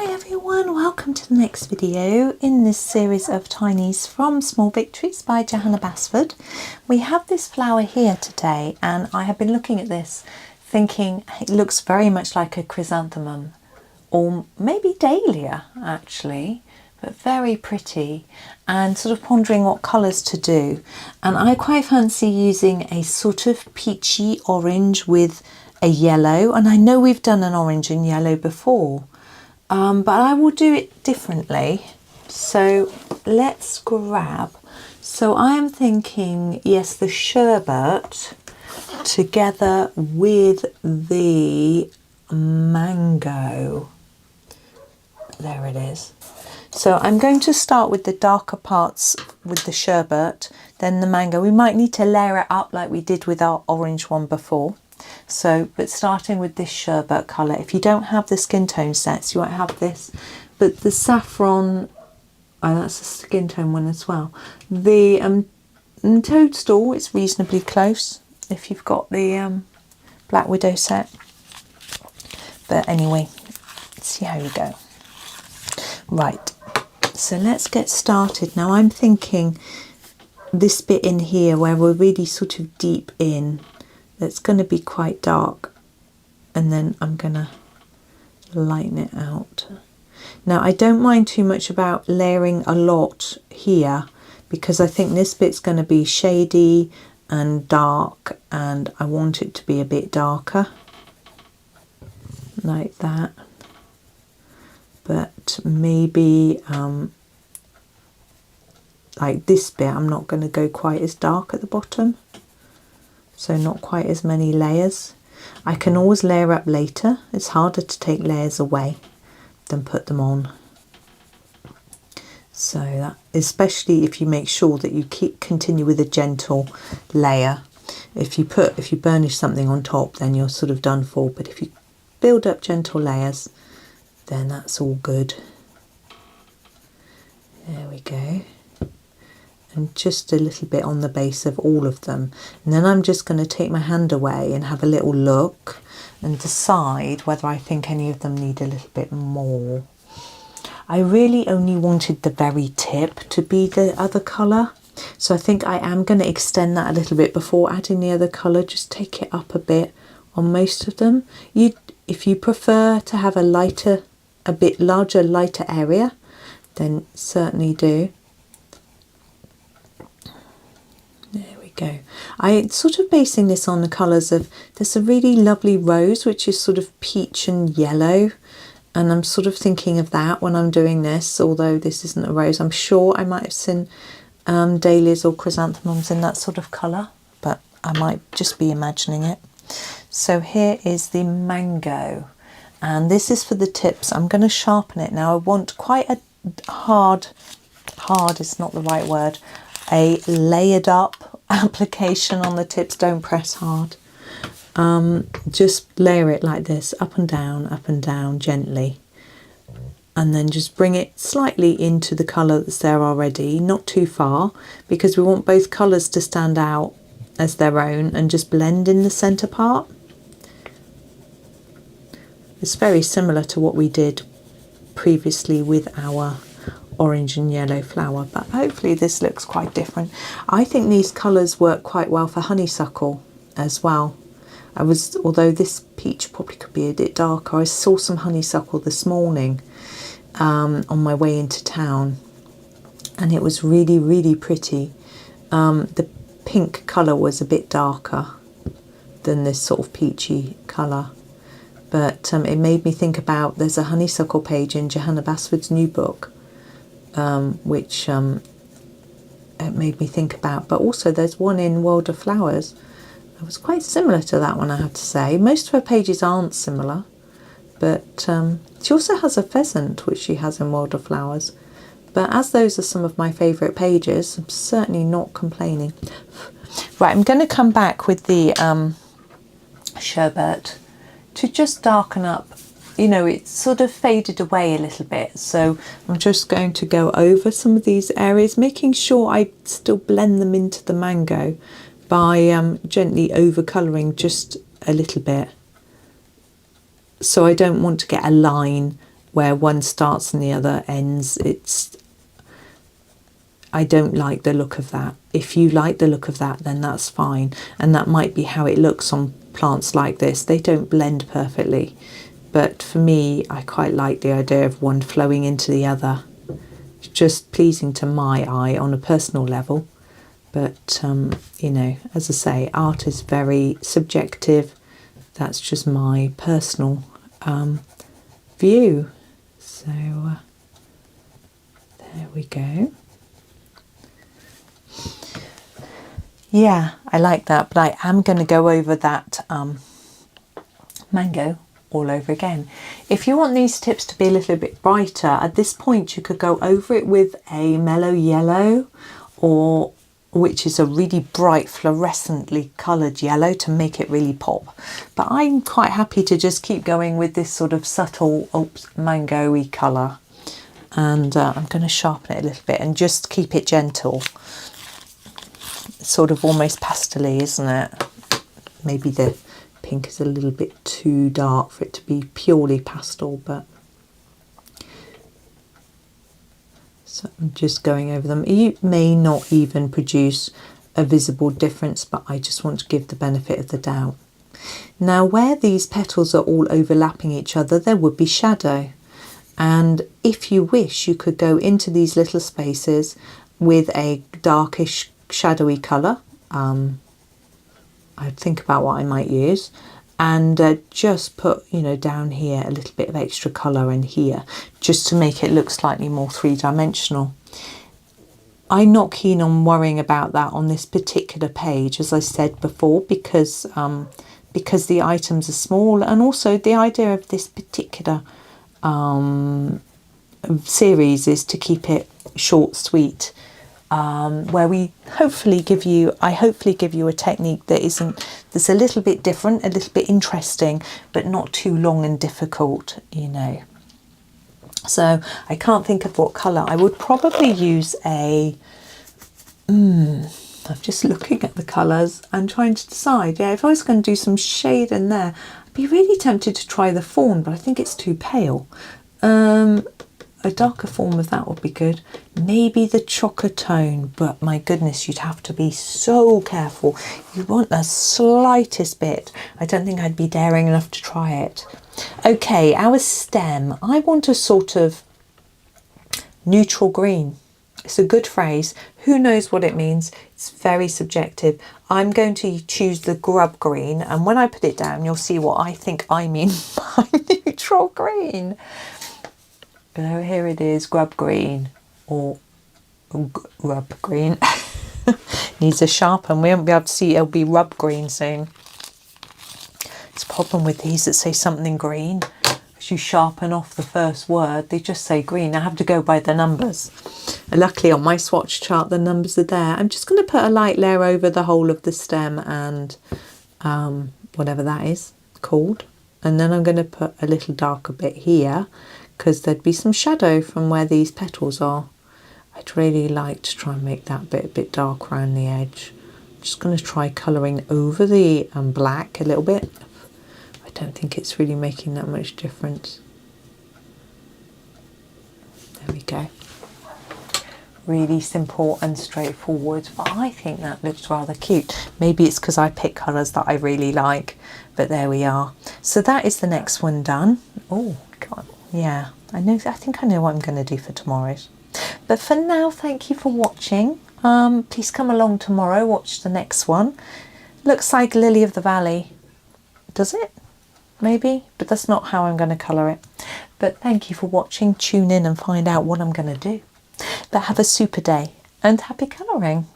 Hi everyone, welcome to the next video in this series of Tinies from Small Victories by Johanna Basford. We have this flower here today and I have been looking at this thinking it looks very much like a chrysanthemum or maybe dahlia actually, but very pretty, and sort of pondering what colours to do. And I quite fancy using a sort of peachy orange with a yellow, and I know we've done an orange and yellow before. But I will do it differently. So let's grab. So I am thinking, yes, the sherbet together with the mango. There it is. So I'm going to start with the darker parts with the sherbet, then the mango. We might need to layer it up like we did with our orange one before. So, but starting with this sherbet colour, if you don't have the skin tone sets, you won't have this. But the saffron, oh, that's a skin tone one as well. The toadstool, it's reasonably close if you've got the Black Widow set. But anyway, let's see how you go. Right, so let's get started. Now I'm thinking this bit in here where we're really sort of deep in, it's going to be quite dark, and then I'm going to lighten it out. Now I don't mind too much about layering a lot here because I think this bit's going to be shady and dark, and I want it to be a bit darker like that. But maybe like this bit I'm not going to go quite as dark at the bottom. So not quite as many layers. I can always layer up later. It's harder to take layers away than put them on. So that, especially if you make sure that you continue with a gentle layer. If you burnish something on top, then you're sort of done for. But if you build up gentle layers, then that's all good. There we go. And just a little bit on the base of all of them. And then I'm just going to take my hand away and have a little look and decide whether I think any of them need a little bit more. I really only wanted the very tip to be the other colour. So I think I am going to extend that a little bit before adding the other colour. Just take it up a bit on most of them. If you prefer to have a bit larger, lighter area, then certainly do. Go. I'm sort of basing this on the colours of, there's a really lovely rose which is sort of peach and yellow, and I'm sort of thinking of that when I'm doing this, although this isn't a rose. I'm sure I might have seen dahlias or chrysanthemums in that sort of colour, but I might just be imagining it. So here is the mango, and this is for the tips. I'm going to sharpen it now. I want quite a hard is not the right word, a layered up application on the tips. Don't press hard. Just layer it like this, up and down gently, and then just bring it slightly into the colour that's there already, not too far, because we want both colours to stand out as their own and just blend in the centre part. It's very similar to what we did previously with our orange and yellow flower, but hopefully this looks quite different. I think these colours work quite well for honeysuckle as well. Although this peach probably could be a bit darker, I saw some honeysuckle this morning on my way into town, and it was really, really pretty. The pink colour was a bit darker than this sort of peachy colour, but it made me think about, there's a honeysuckle page in Johanna Basford's new book, which it made me think about, but also there's one in World of Flowers. It was quite similar to that one, I have to say. Most of her pages aren't similar, but she also has a pheasant which she has in World of Flowers. But as those are some of my favourite pages, I'm certainly not complaining. Right, I'm going to come back with the sherbet to just darken up. You know, it's sort of faded away a little bit, so I'm just going to go over some of these areas, making sure I still blend them into the mango by gently over colouring just a little bit. So I don't want to get a line where one starts and the other ends. I don't like the look of that. If you like the look of that, then that's fine, and that might be how it looks on plants like this. They don't blend perfectly, but for me, I quite like the idea of one flowing into the other. It's just pleasing to my eye on a personal level. But you know, as I say, art is very subjective. That's just my personal view. So there we go. Yeah, I like that, but I am going to go over that mango all over again. If you want these tips to be a little bit brighter, at this point you could go over it with a mellow yellow, or which is a really bright fluorescently coloured yellow to make it really pop. But I'm quite happy to just keep going with this sort of subtle mango-y colour. And I'm going to sharpen it a little bit and just keep it gentle. It's sort of almost pastel-y, isn't it? Maybe the pink is a little bit too dark for it to be purely pastel, but so I'm just going over them. You may not even produce a visible difference, but I just want to give the benefit of the doubt. Now, where these petals are all overlapping each other, there would be shadow. And if you wish, you could go into these little spaces with a darkish shadowy colour. I'd think about what I might use, and just put, you know, down here a little bit of extra colour in here, just to make it look slightly more three-dimensional. I'm not keen on worrying about that on this particular page, as I said before, because the items are small, and also the idea of this particular series is to keep it short, sweet. Where we hopefully give you a technique that's a little bit different, a little bit interesting, but not too long and difficult, you know. So I can't think of what colour. I would probably use I'm just looking at the colours and trying to decide. Yeah, if I was going to do some shade in there, I'd be really tempted to try the fawn, but I think it's too pale. A darker form of that would be good. Maybe the chocolate tone, but my goodness, you'd have to be so careful. You want the slightest bit. I don't think I'd be daring enough to try it. Okay, our stem. I want a sort of neutral green. It's a good phrase. Who knows what it means? It's very subjective. I'm going to choose the grub green, and when I put it down, you'll see what I think I mean by neutral green. So here it is, grub green, or rub green. Needs a sharpen. We won't be able to see. It'll be rub green soon. It's a problem with these that say something green. As you sharpen off the first word, they just say green. I have to go by the numbers. And luckily on my swatch chart, the numbers are there. I'm just going to put a light layer over the whole of the stem and whatever that is called. And then I'm going to put a little darker bit here, because there'd be some shadow from where these petals are. I'd really like to try and make that bit a bit darker around the edge. I'm just going to try colouring over the black a little bit. I don't think it's really making that much difference. There we go. Really simple and straightforward, but I think that looks rather cute. Maybe it's because I pick colours that I really like, but there we are. So that is the next one done. Oh God. Yeah, I think I know what I'm going to do for tomorrow's. But for now, thank you for watching. Please come along tomorrow, watch the next one. Looks like Lily of the Valley. Does it? Maybe, but that's not how I'm going to colour it. But thank you for watching. Tune in and find out what I'm going to do. But have a super day and happy colouring.